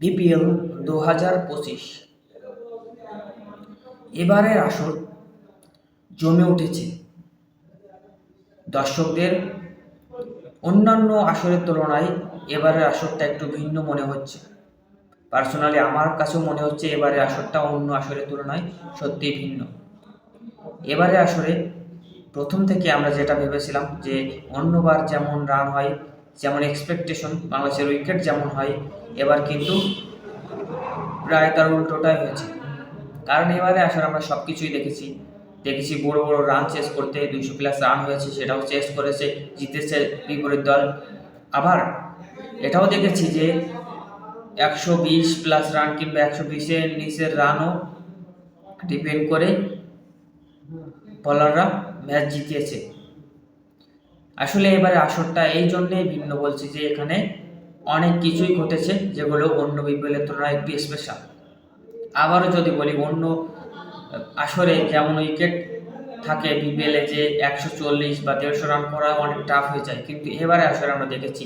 BPL 2025 এবারের আসর জমে উঠেছে। দর্শকদের অন্যান্য আসরের তুলনায় এবারের আসরটা একটু ভিন্ন মনে হচ্ছে। পার্সোনালি আমার কাছেও মনে হচ্ছে এবারের আসরটা অন্য আসরের তুলনায় সত্যিই ভিন্ন। এবারে আসরে প্রথম থেকে আমরা যেটা ভেবেছিলাম যে অন্যবার যেমন রান হয়, যেমন এক্সপেকটেশন বাংলাদেশের উইকেট যেমন হয়, এবার কিন্তু প্রায় তার উল্টোটাই হয়েছে। কারণ এবারে আসলে আমরা সব কিছুই দেখেছি বড় বড় রান চেস করতে 200+ রান হয়েছে, সেটাও চেস করেছে, জিতেছে বিপরীত দল। আবার এটাও দেখেছি যে 120+ রান কিংবা 120-এর নিচের রানও ডিপেন্ড করে বোলাররা ম্যাচ জিতিয়েছে। আসলে এবারে আসরটা এই জন্যেই ভিন্ন বলছি যে এখানে অনেক কিছুই ঘটেছে যেগুলো অন্য বিপিএলের তুলনায় একটু স্পেশাল। আবারও যদি বলি, অন্য আসরে যেমন উইকেট থাকে বিপিএলে যে 140 বা 150 রান করা অনেক টাফ হয়ে যায়, কিন্তু এবারে আসরে আমরা দেখেছি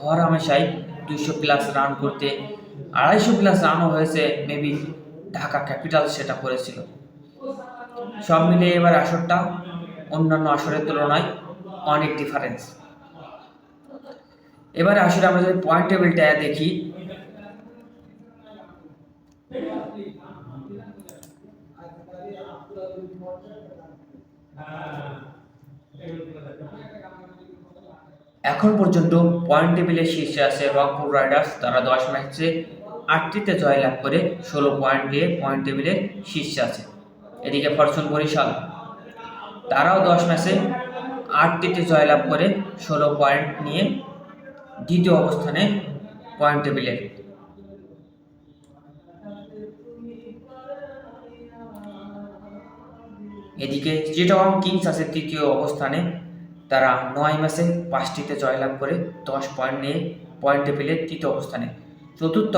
হর হামেশাই 200+ রান করতে, 250+ রানও হয়েছে, মেবি ঢাকা ক্যাপিটাল সেটা করেছিল। সব মিলিয়ে এবার আসরটা অন্যান্য আসরের তুলনায় অনেক ডিফারেন্স। এবারে আসলে আমরা যদি পয়েন্ট টেবিলটা দেখি, এখন পর্যন্ত পয়েন্ট টেবিলের শীর্ষে আছে রংপুর রাইডার্স। তারা 10 ম্যাচে 8টিতে জয়লাভ করে 16 পয়েন্ট দিয়ে পয়েন্ট টেবিলের শীর্ষে আছে। এদিকে ফরচুন বরিশাল, তারাও 10 ম্যাচে 8টিতে জয়লাভ করে 16 পয়েন্ট নিয়ে দ্বিতীয় অবস্থানে পয়েন্ট টেবিলের। এদিকে চিটাগং কিংস আছে তৃতীয় অবস্থানে। তারা 9 ম্যাচে 5টিতে জয়লাভ করে 10 পয়েন্ট নিয়ে পয়েন্ট টেবিলের তৃতীয় অবস্থানে। চতুর্থ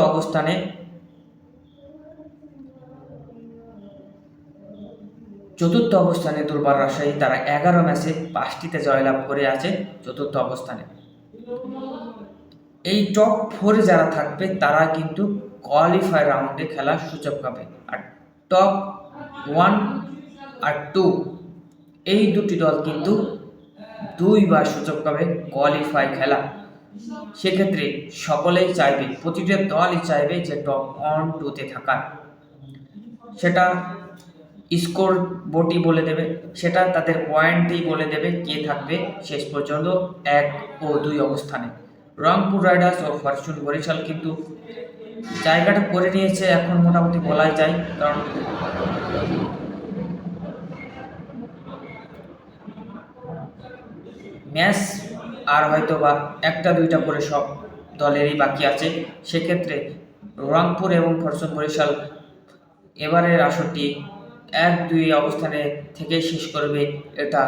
অবস্থানে দুর্বার রাজশাহী, তারা 11 ম্যাচে 5টিতে জয়লাভ করে আছে চতুর্থ অবস্থানে। এই টপ 4 যারা থাকবে তারা কিন্তু কোয়ালিফায়ার রাউন্ডে খেলার সুযোগ পাবে। আর টপ 1 আর 2 এই দুটি দল কিন্তু 2বার সুযোগ পাবে কোয়ালিফাই খেলা। সেক্ষেত্রে সকলেই চাইবে, প্রতিটা দলই চাইবে যে টপ 1, 2-তে থাকার। সেটা স্কোর বোর্ডই বলে দেবে, সেটা তাদের পয়েন্টেই বলে দেবে কে থাকবে শেষ পর্যন্ত 1 ও 2 অবস্থানে। রংপুর রাইডার্স ও ফরচুন বরিশাল কিন্তু জায়গাটা করে নিয়েছে এখন মোটামুটি বলাই যায়, কারণ ম্যাচ আর হয়তো বা 1-2টা করে সব দলেরই বাকি আছে। সেক্ষেত্রে রংপুর এবং ফরচুন বরিশাল এবারের আসরটি 1-2 অবস্থানে থেকে শেষ করবে, এটা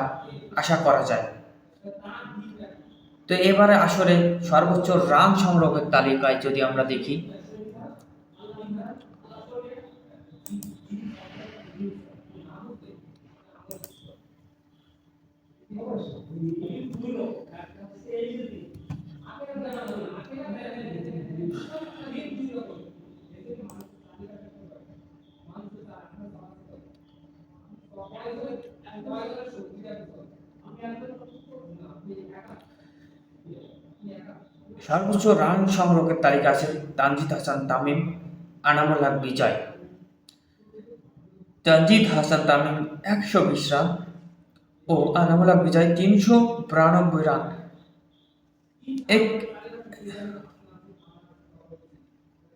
আশা করা যায়। তো এবারে আসরে সর্বোচ্চ রান সংগ্রহের তালিকায় যদি আমরা দেখি, সর্বোচ্চ রান সংগ্রহের তালিকা আছে তানজিদ হাসান তামিম, আনামুল হক বিজয়। তানজিদ হাসান তামিম 120 রান ও আনামুল হক বিজয় 392 রান।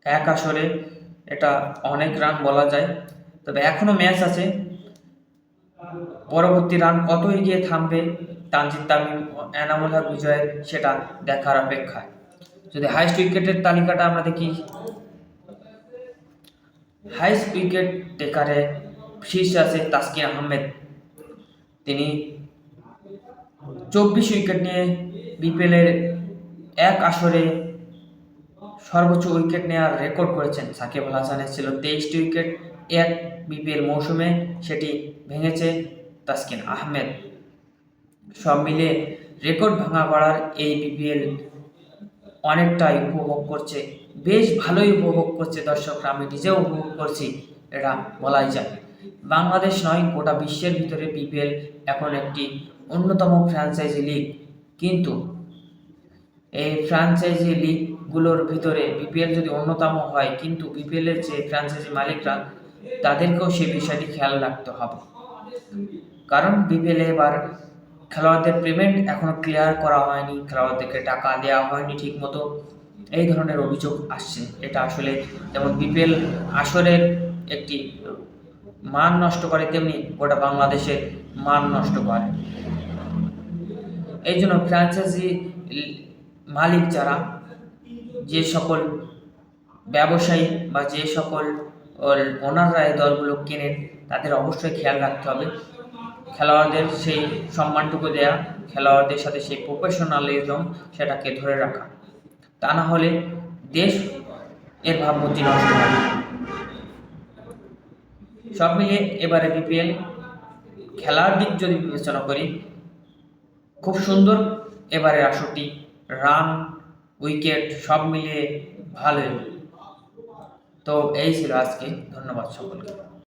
এক আসরে এটা অনেক রান বলা যায়, তবে এখনো ম্যাচ আছে। পরবর্তী রান কত এগিয়ে থামবে তানজিদ তামিম ও এনামুল হক বিজয়ের, সেটা দেখার অপেক্ষায়। যদি হাইস্ট উইকেটের তালিকাটা আমরা দেখি, হাইস্ট উইকেট টেকারে শীর্ষে আছে তাসকিন আহমেদ। তিনি 24 উইকেট নিয়ে বিপিএলের এক আসরে সর্বোচ্চ উইকেট নেওয়ার রেকর্ড করেছেন। সাকিব আল হাসানের ছিল 23টি উইকেট এক বিপিএল মৌসুমে, সেটি ভেঙেছে তাসকিন আহমেদ। সব মিলিয়ে রেকর্ড ভাঙা করার এই বিপিএল অনেকটাই উপভোগ করছে বেশ ভালোই উপভোগ করছে দর্শকরা, আমি নিজেও উপভোগ করছি, এটা বলাই যায়। বাংলাদেশ নয়, গোটা বিশ্বের ভিতরে বিপিএল এখন একটি অন্যতম ফ্র্যাঞ্চাইজি লিগ, কিন্তু এই ফ্র্যাঞ্চাইজি লিগগুলোর ভিতরে বিপিএল যদি অন্যতম হয়, কিন্তু বিপিএলের যে ফ্র্যাঞ্চাইজি মালিকরা, তাদেরকেও সেই বিষয়টি খেয়াল রাখতে হবে। কারণ বিপিএলে এবার খেলোয়াড়দের পেমেন্ট এখনো ক্লিয়ার করা হয়নি, খেলোয়াড়দেরকে টাকা দেওয়া হয়নি ঠিক মতো, এই ধরনের অভিযোগ আসছে। এটা আসলে যেমন বিপিএল আসরের একটি মান নষ্ট করে, তেমনি গোটা বাংলাদেশের মান নষ্ট করে। এই জন্য ফ্র্যাঞ্চাইজি মালিক যারা, যে সকল ব্যবসায়ী বা যে সকল ওনাররা এই দলগুলো কেনেন, তাদের অবশ্যই খেয়াল রাখতে হবে খেলোয়াড়দের সেই সম্মানটুকু দেয়া, খেলোয়াড়দের সাথে সেই প্রফেশনালিজম সেটাকে ধরে রাখা। তা না হলে দেশ এর ভাবমূর্তি নষ্ট হয়। সব মিলিয়ে এবারে বিপিএল খেলার দিক যদি বিবেচনা করি, খুব সুন্দর এবারের আসরটি, রান, উইকেট সব মিলিয়ে ভালোই। তো এই ছিল আজকে, ধন্যবাদ সকলকে।